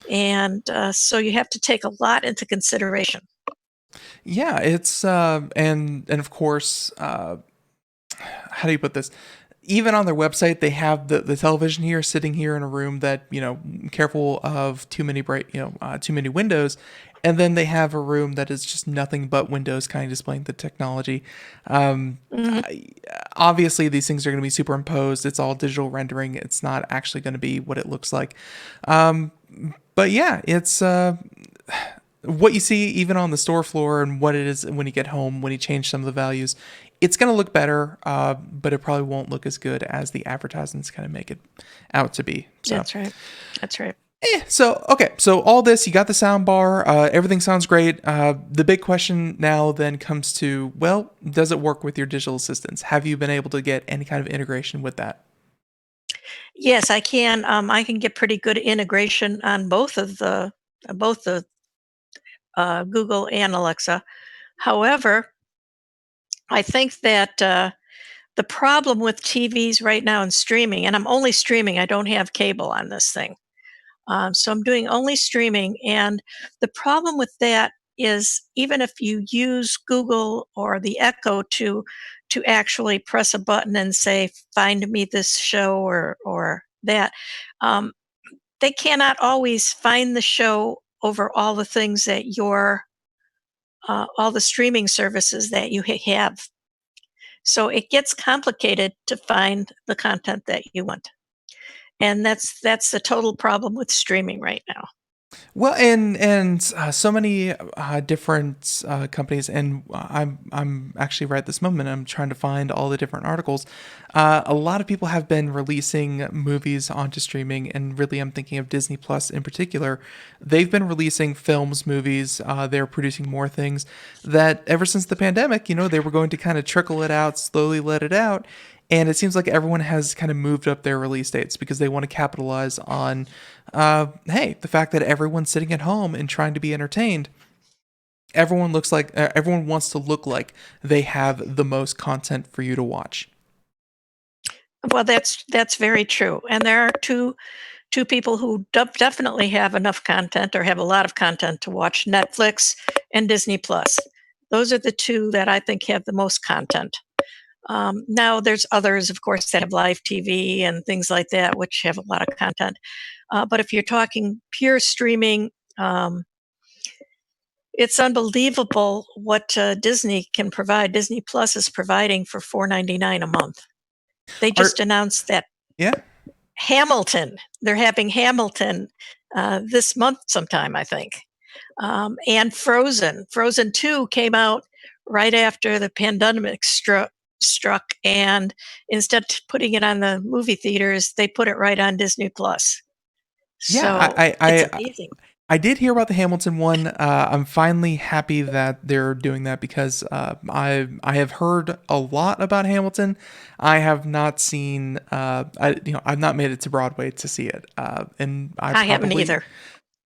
and so you have to take a lot into consideration. Yeah, it's and of course, how do you put this? Even on their website, they have the television here sitting here in a room that, careful of too many too many windows. And then they have a room that is just nothing but windows, kind of displaying the technology. Um, Mhm. Obviously, these things are going to be superimposed. It's all digital rendering. It's not actually going to be what it looks like. Um, but yeah, it's what you see even on the store floor and what it is when you get home, when you change some of the values. It's going to look better, but it probably won't look as good as the advertisements kind of make it out to be. So, That's right. That's right. okay. So all this, you got the sound bar. Everything sounds great. The big question now then comes to, well, does it work with your digital assistants? Have you been able to get any kind of integration with that? Yes, I can. I can get pretty good integration on both the Google and Alexa. However, I think that the problem with TVs right now and streaming, and I'm only streaming, I don't have cable on this thing. So I'm doing only streaming. And the problem with that is even if you use Google or the Echo to actually press a button and say, find me this show or that, um, they cannot always find the show over all the things that all the streaming services that you have. So it gets complicated to find the content that you want. And that's the total problem with streaming right now. Well, and so many different companies, and I'm actually right this moment. I'm trying to find all the different articles. A lot of people have been releasing movies onto streaming, and really, I'm thinking of Disney Plus in particular. They've been releasing films, movies. They're producing more things that ever since the pandemic, they were going to kind of trickle it out, slowly let it out. And it seems like everyone has kind of moved up their release dates because they want to capitalize on, hey, the fact that everyone's sitting at home and trying to be entertained. Everyone wants to look like they have the most content for you to watch. Well, that's very true, and there are two people who definitely have enough content or have a lot of content to watch: Netflix and Disney Plus. Those are the two that I think have the most content. Now, there's others, of course, that have live TV and things like that, which have a lot of content. But if you're talking pure streaming, um, it's unbelievable what Disney can provide. Disney Plus is providing for $4.99 a month. They Are just announced that Yeah, They're having Hamilton this month sometime, I think. And Frozen 2 came out right after the pandemic struck. And instead of putting it on the movie theaters, they put it right on Disney Plus. yeah. So it's amazing. I did hear about the Hamilton one. I'm finally happy that they're doing that because I have heard a lot about Hamilton. I have not seen I've not made it to Broadway to see it, and I haven't either.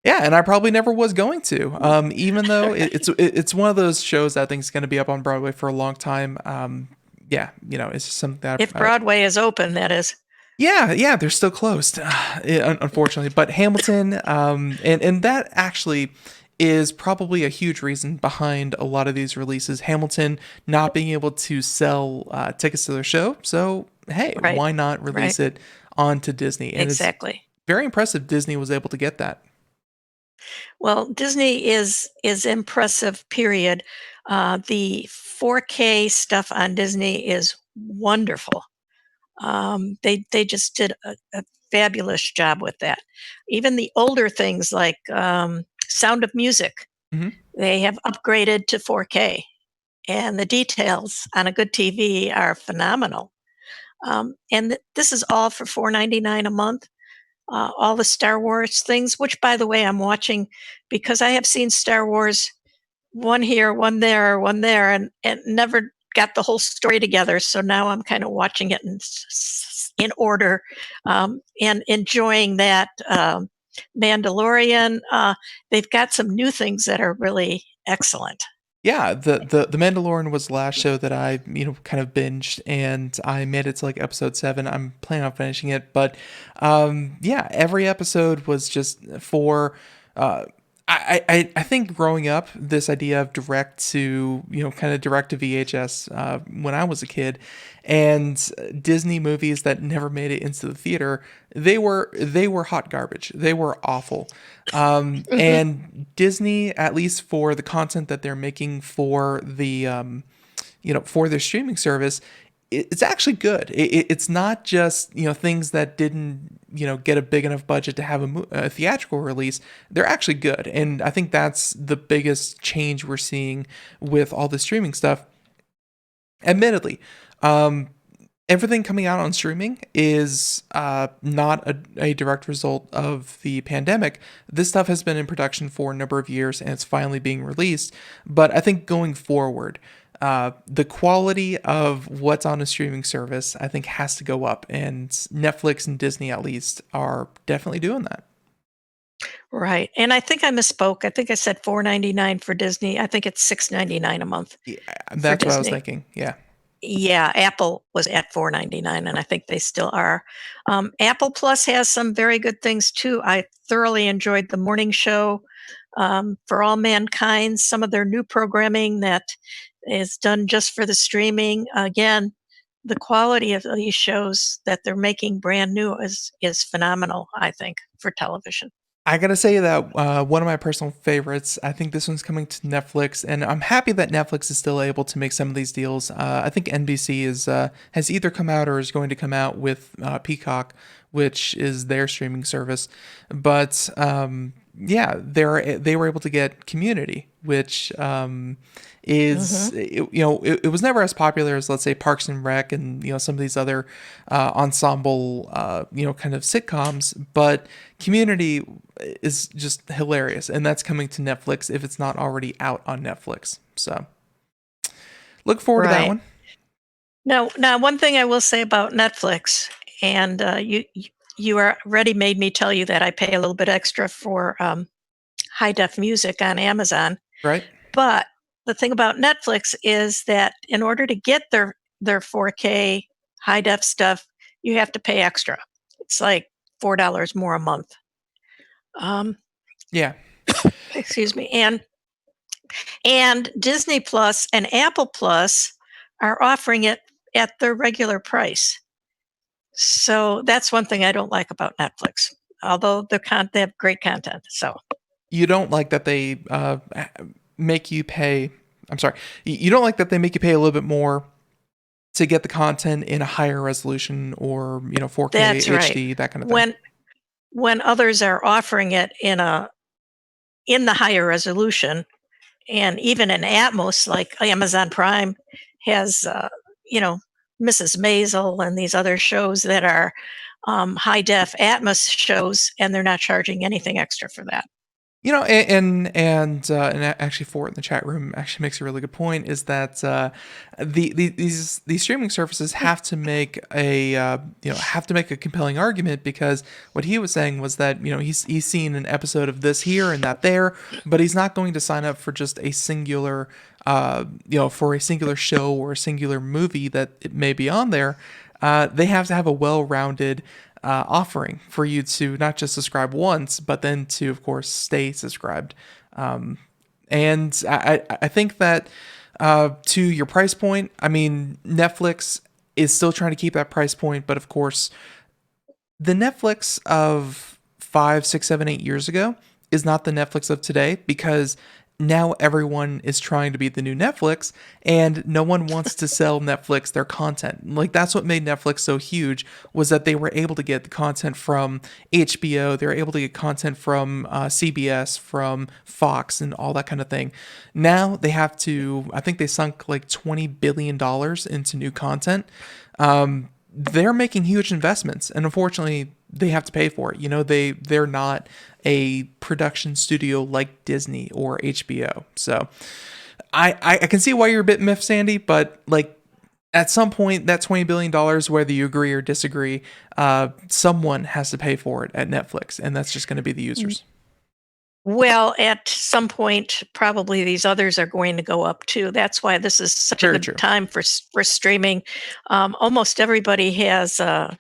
and I probably never was going to. Even though it's one of those shows that I think is going to be up on Broadway for a long time. Yeah, it's just something that If Broadway is open, that is. yeah, they're still closed, unfortunately. But Hamilton, and that actually is probably a huge reason behind a lot of these releases. Hamilton not being able to sell tickets to their show, so hey, Right, why not right. release it onto Disney? And it's Exactly. very impressive Disney was able to get that. Well, Disney is impressive, period. The 4K stuff on Disney is wonderful. They just did a fabulous job with that. Even the older things like Sound of Music, Hmm. they have upgraded to 4K, and the details on a good TV are phenomenal. And this is all for $4.99 a month. All the Star Wars things, which, by the way, I'm watching because I have seen Star Wars one here, one there, and never got the whole story together. So now I'm kind of watching it in order and enjoying that. Mandalorian, they've got some new things that are really excellent. Yeah, the Mandalorian was the last show that I kind of binged, and I made it to like episode 7. I'm planning on finishing it, but yeah, every episode was just for. Uh, I think growing up, this idea of direct to kind of direct to VHS when I was a kid, and Disney movies that never made it into the theater, they were hot garbage. They were awful. Hmm. And Disney, at least for the content that they're making for the for their streaming service, it's actually good. It's not just things that didn't get a big enough budget to have a theatrical release. They're actually good, and I think that's the biggest change we're seeing with all the streaming stuff. Admittedly, um, everything coming out on streaming is not a direct result of the pandemic. This stuff has been in production for a number of years and it's finally being released. But I think going forward, the quality of what's on a streaming service, I think, has to go up. And Netflix and Disney, at least, are definitely doing that. Right. And I think I misspoke. I think I said $4.99 for Disney. I think it's $6.99 a month Yeah, for that's what I was Disney. thinking. Yeah. Yeah, Apple was at $4.99, and I think they still are. Apple Plus has some very good things too. I thoroughly enjoyed the morning show for all mankind. Some of their new programming that is done just for the streaming. Again, the quality of these shows that they're making brand new is phenomenal. I think for television. I gotta say that one of my personal favorites. I think this one's coming to Netflix, and I'm happy that Netflix is still able to make some of these deals. I think NBC is has either come out or is going to come out with Peacock, which is their streaming service. But yeah, they were able to get Community, which is Mhm. it was never as popular as, let's say, Parks and Rec and some of these other ensemble kind of sitcoms, but Community is just hilarious, and that's coming to Netflix if it's not already out on Netflix. So look forward to that Right. one. Now, one thing I will say about Netflix, and you already made me tell you that I pay a little bit extra for high def music on Amazon. Right? But the thing about Netflix is that in order to get their 4K high def stuff, you have to pay extra. It's like $4 more a month. Um, Yeah. excuse me. And Disney Plus and Apple Plus are offering it at their regular price. So that's one thing I don't like about Netflix. Although they have great content. So You don't like that they make you pay. I'm sorry. You don't like that they make you pay a little bit more to get the content in a higher resolution, or 4K that's right. HD, that kind of thing. When others are offering it in the higher resolution, and even in Atmos, like Amazon Prime has, you know, Mrs. Maisel and these other shows that are high def Atmos shows, and they're not charging anything extra for that. And actually, Fort in the chat room actually makes a really good point. Is that these streaming services have to make a compelling argument, because what he was saying was that he's seen an episode of this here and that there, but he's not going to sign up for just a singular for a singular show or a singular movie that it may be on there. They have to have a well-rounded offering for you to not just subscribe once, but then to, of course, stay subscribed. And I think that to your price point, I mean, Netflix is still trying to keep that price point, but of course, the Netflix of 5, 6, 7, 8 years ago is not the Netflix of today, because now everyone is trying to be the new Netflix, and no one wants to sell Netflix their content. Like, that's what made Netflix so huge, was that they were able to get the content from HBO, they were able to get content from CBS, from Fox, and all that kind of thing. Now they have to, I think they sunk like $20 billion into new content. They're making huge investments, and unfortunately they have to pay for it. They're not a production studio like Disney or HBO. So I can see why you're a bit miffed, Sandy, but like, at some point, that $20 billion, whether you agree or disagree, someone has to pay for it at Netflix, and that's just going to be the users. Well, at some point, probably these others are going to go up too. That's why this is such a Very good true. time for streaming. Almost everybody has a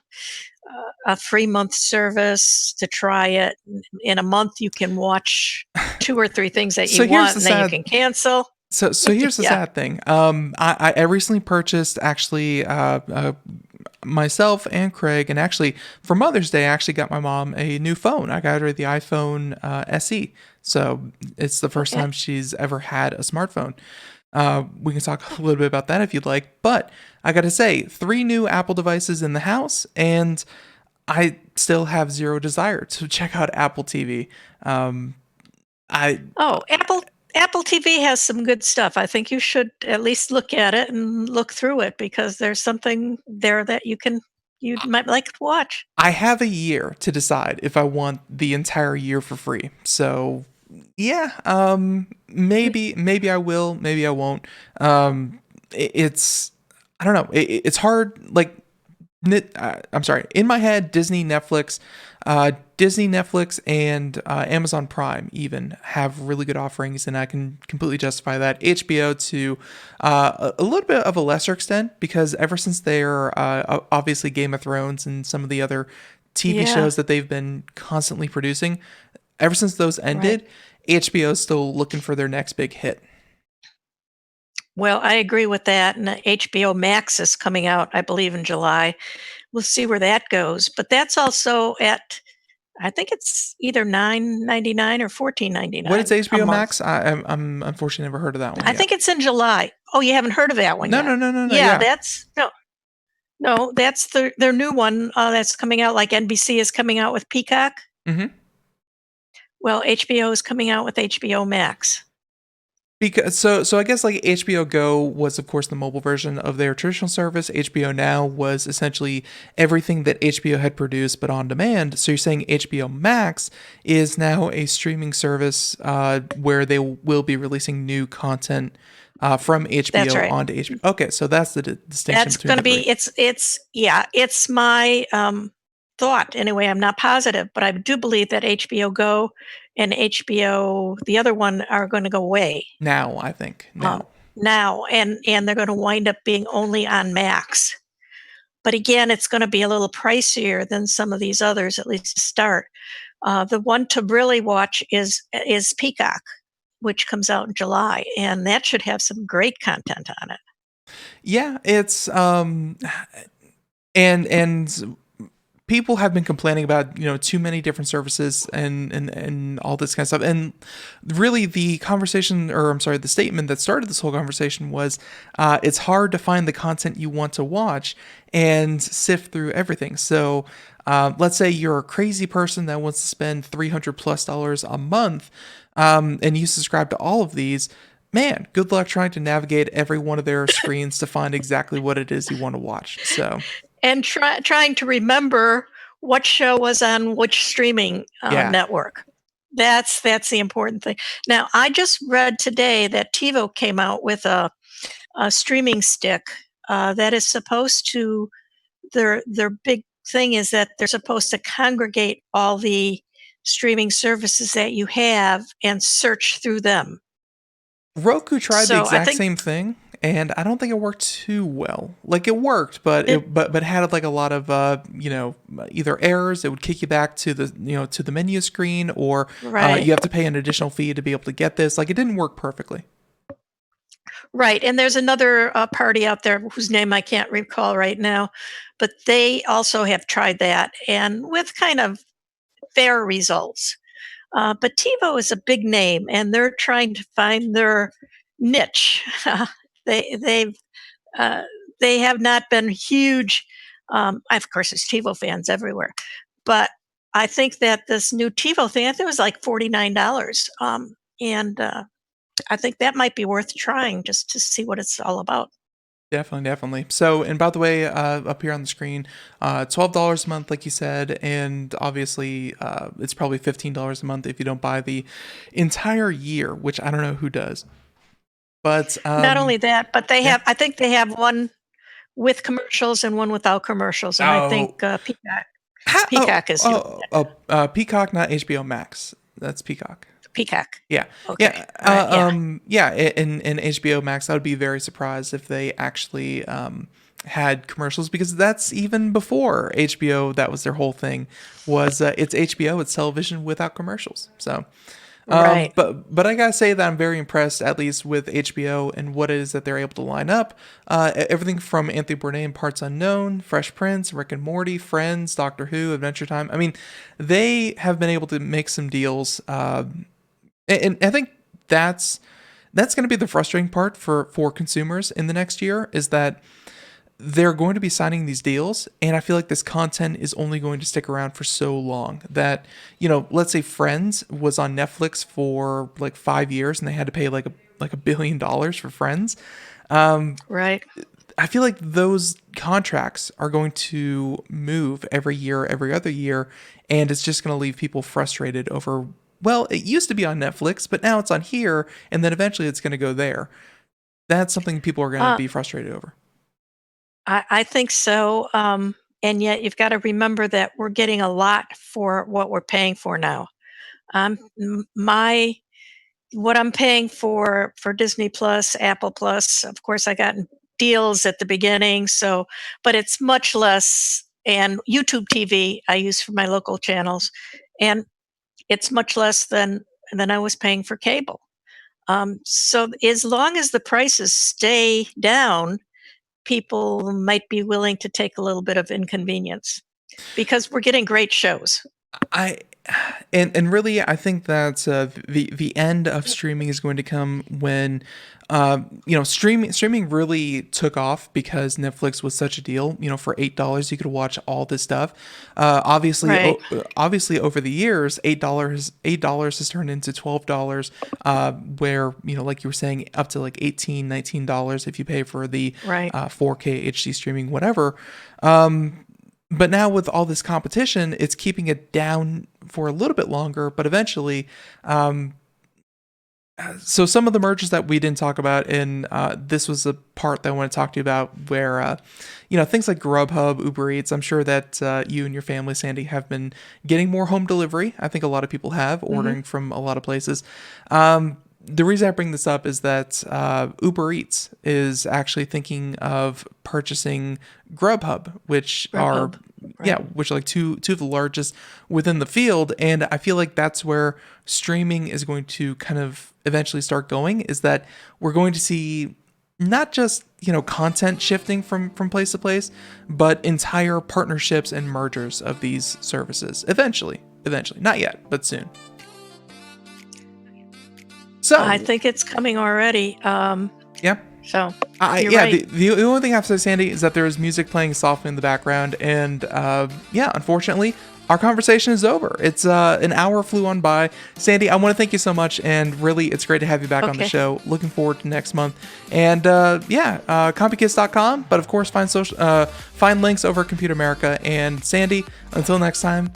free month service to try it. In a month, you can watch 2 or 3 things that you So here's want, the and then you sad can cancel. So here's the Yeah. sad thing. I recently purchased, actually, myself and Craig, and actually for Mother's Day, I actually got my mom a new phone. I got her the iPhone SE. So it's the first Okay. time she's ever had a smartphone. We can talk a little bit about that if you'd like. But I got to say, 3 new Apple devices in the house, and I still have zero desire to check out Apple TV. I Oh, Apple TV has some good stuff. I think you should at least look at it and look through it, because there's something there that you might like to watch. I have a year to decide if I want the entire year for free. So yeah, maybe I will, maybe I won't. It's, I don't know. It's hard. Like, I'm sorry. In my head, Disney, Netflix, and Amazon Prime even have really good offerings, and I can completely justify that. HBO to a little bit of a lesser extent, because ever since they're obviously Game of Thrones and some of the other TV Yeah, shows that they've been constantly producing, ever since those right. ended, HBO is still looking for their next big hit. Well, I agree with that. And HBO Max is coming out, I believe, in July. We'll see where that goes. But that's also at, I think it's either 9.99 or fourteen ninety What is nine a HBO month. Max? I'm unfortunately never heard of that one I yet. think it's in July. Oh, you haven't heard of that one No, yet? no, no, no, no. Yeah, Yeah. that's no, that's their new one that's coming out. Like NBC is coming out with Peacock. Mm-hmm. Well, HBO is coming out with HBO Max. Because so I guess like HBO Go was of course the mobile version of their traditional service. HBO Now was essentially everything that HBO had produced but on demand. So you're saying HBO Max is now a streaming service where they will be releasing new content from That's HBO right. onto HBO. Okay, so that's the distinction That's between going the to three. be it's yeah, it's my thought anyway. I'm not positive, but I do believe that HBO Go and HBO the other one are going to go away Now I think um, now. now, and they're going to wind up being only on Max. But again, it's going to be a little pricier than some of these others, at least to start. The one to really watch is Peacock, which comes out in July, and that should have some great content on it. Yeah, it's and people have been complaining about too many different services and all this kind of stuff, and really the conversation, or I'm sorry, the statement that started this whole conversation was it's hard to find the content you want to watch and sift through everything. So let's say you're a crazy person that wants to spend $300+ a month, and you subscribe to all of these. Man, good luck trying to navigate every one of their screens to find exactly what it is you want to watch. So And trying to remember what show was on which streaming yeah. network. That's the important thing. Now, I just read today that TiVo came out with a streaming stick that is supposed to their big thing is that they're supposed to congregate all the streaming services that you have and search through them. Roku tried the So I exact think same thing, and I don't think it worked too well. Like it worked, but it it had like a lot of either errors. It would kick you back to the to the menu screen, or right. you have to pay an additional fee to be able to get this. Like it didn't work perfectly. Right, and there's another, party out there whose name I can't recall right now, but they also have tried that and with kind of fair results. But TiVo is a big name, and they're trying to find their niche. They've uh, they have not been huge. Of course, there's TiVo fans everywhere, but I think that this new TiVo thing, I think it was like $49, and I think that might be worth trying just to see what it's all about. Definitely, definitely. So, and by the way, up here on the screen, $12 a month, like you said, and obviously, it's probably $15 a month if you don't buy the entire year, which I don't know who does. But Not only that, but they yeah. have I think they have one with commercials and one without commercials, and I think, Oh, Peacock is doing Peacock, not HBO Max. That's Peacock. Peacock. Yeah, Okay, yeah, alright, yeah. yeah. In HBO Max, I would be very surprised if they actually had commercials, because that's even before HBO. That was their whole thing. Was it's HBO, it's television without commercials. So, Right. but I gotta say that I'm very impressed, at least with HBO and what it is that they're able to line up. Everything from Anthony Bourdain and Parts Unknown, Fresh Prince, Rick and Morty, Friends, Doctor Who, Adventure Time. I mean, they have been able to make some deals. And I think that's going to be the frustrating part for consumers in the next year, is that they're going to be signing these deals, and I feel like this content is only going to stick around for so long that, let's say Friends was on Netflix for like 5 years and they had to pay like $1 billion for Friends. Right. I feel like those contracts are going to move every year, every other year, and it's just going to leave people frustrated over, well, it used to be on Netflix, but now it's on here, and then eventually it's going to go there. That's something people are going to Uh, be frustrated over. I think so, and yet you've gotta remember that we're getting a lot for what we're paying for now. My what I'm paying for Disney Plus, Apple Plus, of course, I got deals at the beginning, so but it's much less, and YouTube TV I use for my local channels, and it's much less than I was paying for cable. So as long as the prices stay down, people might be willing to take a little bit of inconvenience because we're getting great shows. I and really I think that the end of streaming is going to come when streaming really took off because Netflix was such a deal. For $8 you could watch all this stuff. Right. Obviously over the years, $8 has turned into $12. Where like you were saying, up to like $18, $19 if you pay for the Right. 4K HD streaming, whatever. But now with all this competition, it's keeping it down for a little bit longer. But eventually, so some of the mergers that we didn't talk about, and this was a part that I want to talk to you about, where things like Grubhub, Uber Eats. I'm sure that you and your family, Sandy, have been getting more home delivery. I think a lot of people have, ordering from a lot of places. The reason I bring this up is that Uber Eats is actually thinking of purchasing Grubhub, which are Right. which are like two of the largest within the field. And I feel like that's where streaming is going to kind of eventually start going, is that we're going to see not just content shifting from place to place, but entire partnerships and mergers of these services eventually, not yet, but soon. I So think it's coming already. yeah. So you're Yeah, right. the only thing I have to say, Sandy, is that there is music playing softly in the background, and unfortunately, our conversation is over. It's an hour flew on by. Sandy, I want to thank you so much, and really, it's great to have you back on the Okay. show. Looking forward to next month, and CompuKids.com, but of course, find links over at Computer America. And Sandy, until next time,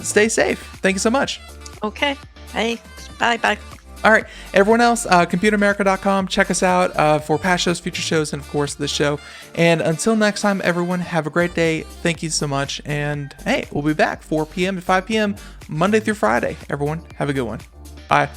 stay safe. Thank you so much. Okay. Hey. Bye. All right, everyone else, ComputerAmerica.com. Check us out for past shows, future shows, and of course this show. And until next time, everyone, have a great day. Thank you so much. And hey, we'll be back 4 p.m. to 5 p.m. Monday through Friday. Everyone, have a good one. Bye.